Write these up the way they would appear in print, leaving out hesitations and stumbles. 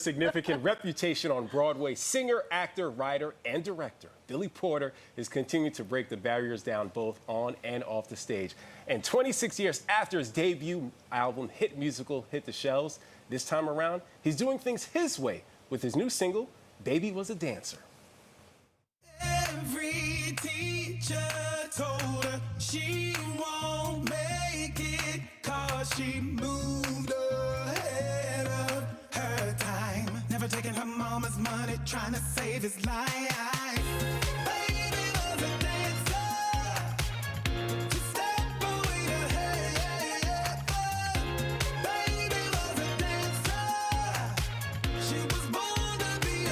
Significant reputation on Broadway, singer, actor, writer, and director Billy Porter is continuing to break the barriers down both on and off the stage. And 26 years after his debut album hit musical hit the shelves, this time around, he's doing things his way with his new single, Baby Was a Dancer. Every teacher told her she won't make it 'cause she moved ahead of her time. Never taking her mama's money, trying to save his life. Baby was a dancer. She stepped away to heaven. Baby was a dancer. She was born to be a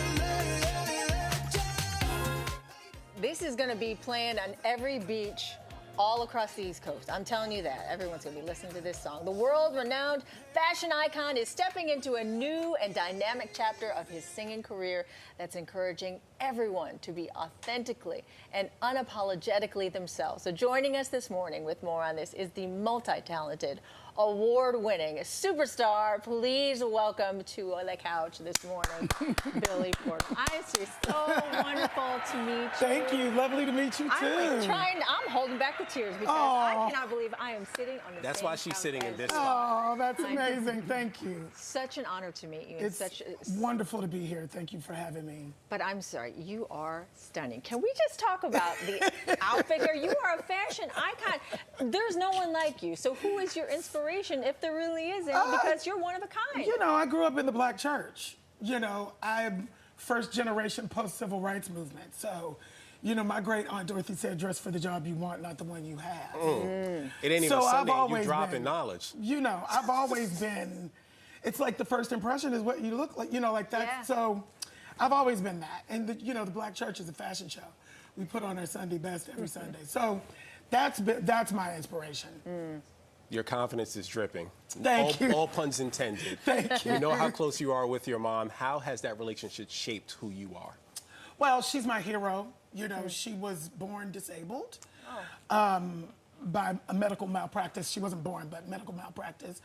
legend. This is going to be playing on every beach all across the East Coast. I'm telling you that. Everyone's going to be listening to this song. The world-renowned fashion icon is stepping into a new and dynamic chapter of his singing career that's encouraging everyone to be authentically and unapologetically themselves. So joining us this morning with more on this is the multi-talented, award-winning superstar. Please welcome to the couch this morning, Billy Porter. It's just so wonderful to meet you. Thank you. Lovely to meet you, too. I'm holding back the tears because I cannot believe I am sitting on the That's same why she's couch sitting in as this you. spot. Oh, that's amazing. Thank you. Such an honor to meet you. It's wonderful to be here. Thank you for having me. But I'm sorry, you are stunning. Can we just talk about the outfit here? You are a fashion icon. There's no one like you. So who is your inspiration, if there really is any, because you're one of a kind? You know, I grew up in the Black church. You know, I'm first generation post-civil rights movement. So, you know, my great aunt Dorothy said, dress for the job you want, not the one you have. It ain't even So Sunday, I've you always dropping been, knowledge. You know, I've always been, it's like the first impression is what you look like, you know, like that. Yeah. So I've always been that. And, you know, the Black church is a fashion show. We put on our Sunday best every Sunday. So that's my inspiration. Your confidence is dripping. Thank you. All puns intended. Thank you. We know how close you are with your mom. How has that relationship shaped who you are? Well, she's my hero. You know, she was born disabled by a medical malpractice. She wasn't born, but medical malpractice.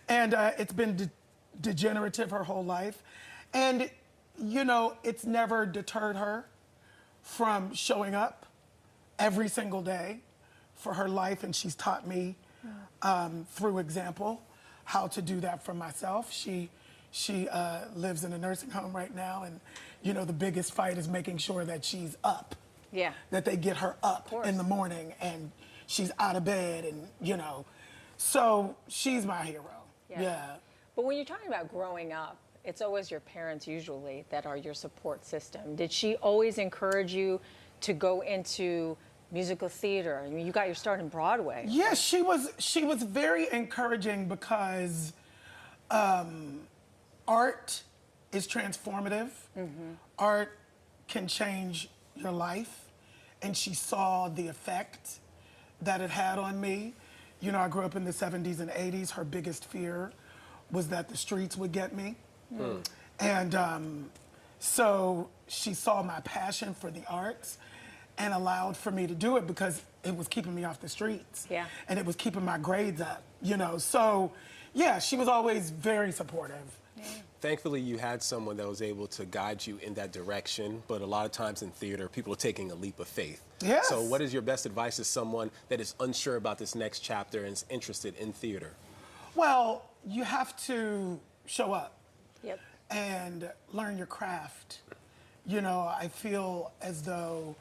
And it's been degenerative her whole life. And, you know, it's never deterred her from showing up every single day for her life. And she's taught me through example how to do that for myself. She lives in a nursing home right now, and you know the biggest fight is making sure that she's up. Yeah. That they get her up in the morning and she's out of bed, and you know, so she's my hero. Yeah. But when you're talking about growing up, it's always your parents usually that are your support system. Did she always encourage you to go into musical theater? I mean, you got your start in Broadway. Yeah, she was very encouraging because art is transformative. Art can change your life. And she saw the effect that it had on me. You know, I grew up in the 70s and 80s. Her biggest fear was that the streets would get me. And so she saw my passion for the arts and allowed for me to do it because it was keeping me off the streets. Yeah. And it was keeping my grades up, you know. So, yeah, she was always very supportive. Thankfully, you had someone that was able to guide you in that direction, but a lot of times in theater, people are taking a leap of faith. Yes. So what is your best advice to someone that is unsure about this next chapter and is interested in theater? Well, you have to show up. Yep. And learn your craft. You know, I feel as though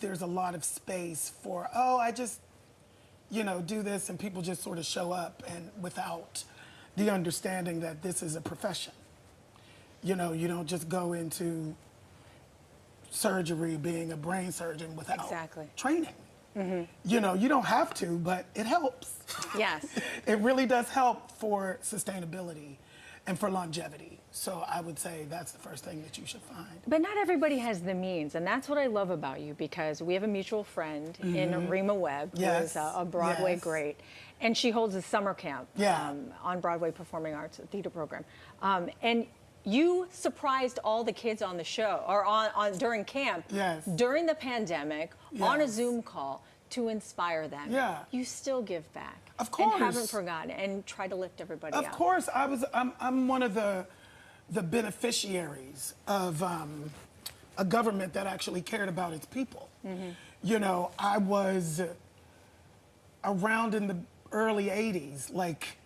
there's a lot of space for, I just, you know, do this, and people just sort of show up and without the understanding that this is a profession. You know, you don't just go into surgery being a brain surgeon without training. You know, you don't have to, but it helps. Yes. It really does help for sustainability and for longevity. So I would say that's the first thing that you should find. But not everybody has the means, and that's what I love about you, because we have a mutual friend in Rima Webb, who is a Broadway great, and she holds a summer camp on Broadway Performing Arts Theater program. And you surprised all the kids on the show, or during camp, during the pandemic, on a Zoom call, to inspire them. You still give back. Of course. And haven't forgotten, and try to lift everybody up. Of course, I'm one of the the beneficiaries of a government that actually cared about its people. You know, I was around in the early 80s, like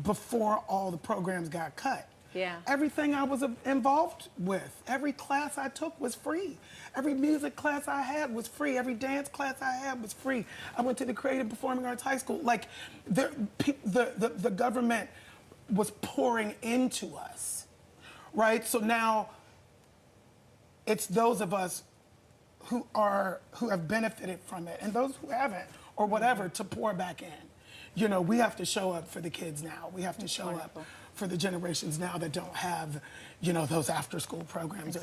before all the programs got cut. Yeah. Everything I was involved with, every class I took was free. Every music class I had was free. Every dance class I had was free. I went to the Creative Performing Arts High School. Like, the government was pouring into us, right? So now it's those of us who have benefited from it and those who haven't or whatever to pour back in. You know, we have to show up for the kids now. We have to show up for the generations now that don't have, you know, those after-school programs or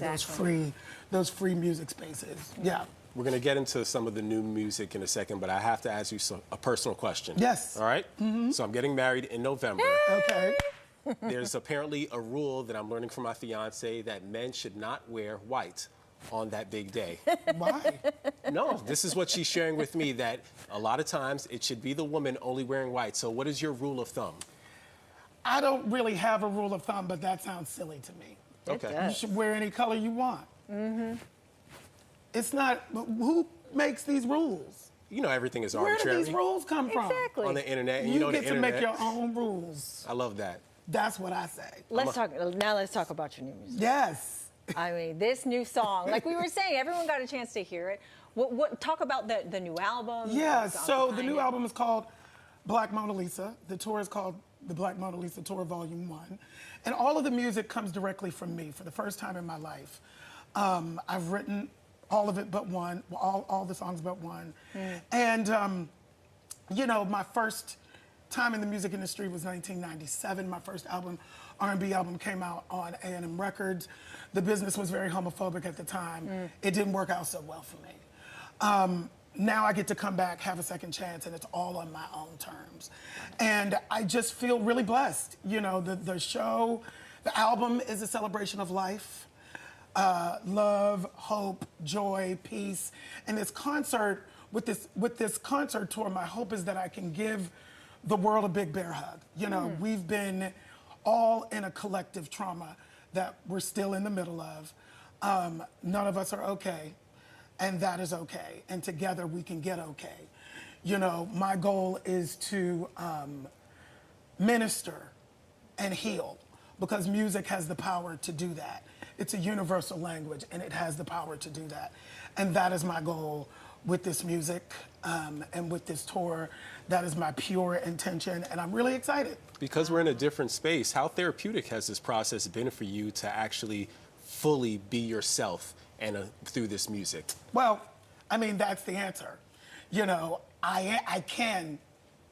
those free music spaces. Yeah. We're going to get into some of the new music in a second, but I have to ask you a personal question. Yes. All right? So I'm getting married in November. Okay. There's apparently a rule that I'm learning from my fiance that men should not wear white on that big day. Why? No, this is what she's sharing with me, that a lot of times it should be the woman only wearing white. So what is your rule of thumb? I don't really have a rule of thumb, but that sounds silly to me. Okay. You should wear any color you want. It's not, who makes these rules? You know, everything is Where arbitrary. do these rules come from? Exactly. On the internet. And You, know, get the to internet, make your own rules. I love that. That's what I say. Let's talk about your new music. Yes. I mean, this new song, like we were saying, everyone got a chance to hear it. Talk about the new album. Yeah, so the new album is called Black Mona Lisa. The tour is called the Black Mona Lisa Tour Volume 1. And all of the music comes directly from me for the first time in my life. I've written all of it but one, all the songs but one. And, you know, my first time in the music industry was 1997. My first album, R&B album, came out on A&M Records. The business was very homophobic at the time. It didn't work out so well for me. Now I get to come back, have a second chance, and it's all on my own terms. And I just feel really blessed. You know, the show, the album is a celebration of life, love, hope, joy, peace. And this concert, with this concert tour, my hope is that I can give the world a big bear hug. You know, we've been all in a collective trauma that we're still in the middle of. None of us are okay. And that is okay. And together we can get okay. You know, my goal is to minister and heal, because music has the power to do that. It's a universal language and it has the power to do that. And that is my goal with this music and with this tour. That is my pure intention, and I'm really excited. Because we're in a different space, how therapeutic has this process been for you to actually fully be yourself and through this music? Well, I mean, that's the answer. You know, I can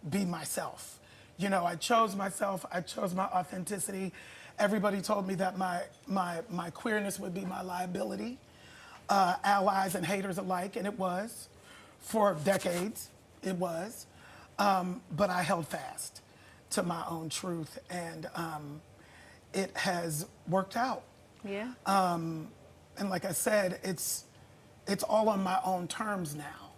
be myself. You know, I chose myself. I chose my authenticity. Everybody told me that my queerness would be my liability, allies and haters alike, and it was. For decades, it was. But I held fast to my own truth, and it has worked out. Yeah. And like I said, it's all on my own terms now.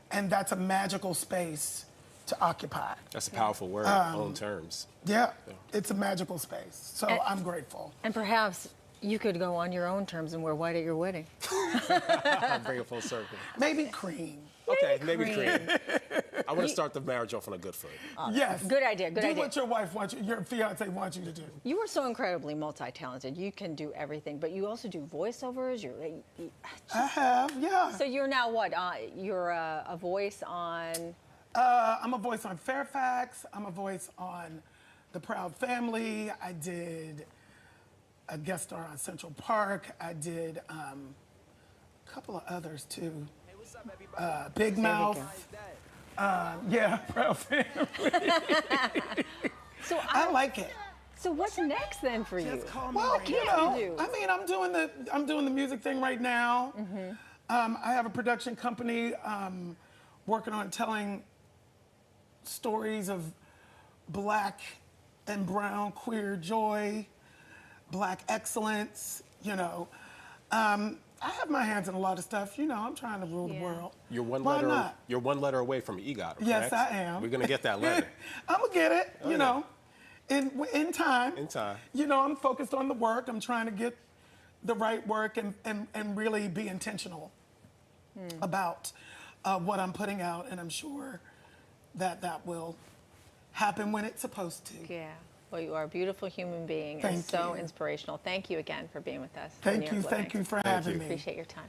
And that's a magical space to occupy. That's a powerful word, own terms. Yeah, it's a magical space. So I'm grateful. And perhaps you could go on your own terms and wear white at your wedding. Bring it full circle. Maybe cream. Okay, maybe cream. I want to start the marriage off on a good foot. Yes. Good idea, good do idea. what your wife wants you, your fiance wants you to do. You are so incredibly multi-talented. You can do everything, but you also do voiceovers. I have, yeah. So you're now what? You're a voice on... I'm a voice on Fairfax. I'm a voice on The Proud Family. I did a guest star on Central Park. I did a couple of others too. Big Mouth. Yeah, Proud Family. So I like it. So what's next then for you? Just call me Well, right you now. do? I mean, I'm doing the music thing right now. I have a production company working on telling stories of Black and brown queer joy, Black excellence. You know, I have my hands in a lot of stuff. You know, I'm trying to rule the world. You're one Why letter. not? You're one letter away from EGOT. Yes, correct? I am. We're gonna get that letter. I'm gonna get it. You know, In time. In time. You know, I'm focused on the work. I'm trying to get the right work and really be intentional about what I'm putting out. And I'm sure that will happen when it's supposed to. Yeah. Well, you are a beautiful human being and Thank so you. inspirational. Thank you again for being with us. Thank you for having me. Appreciate your time.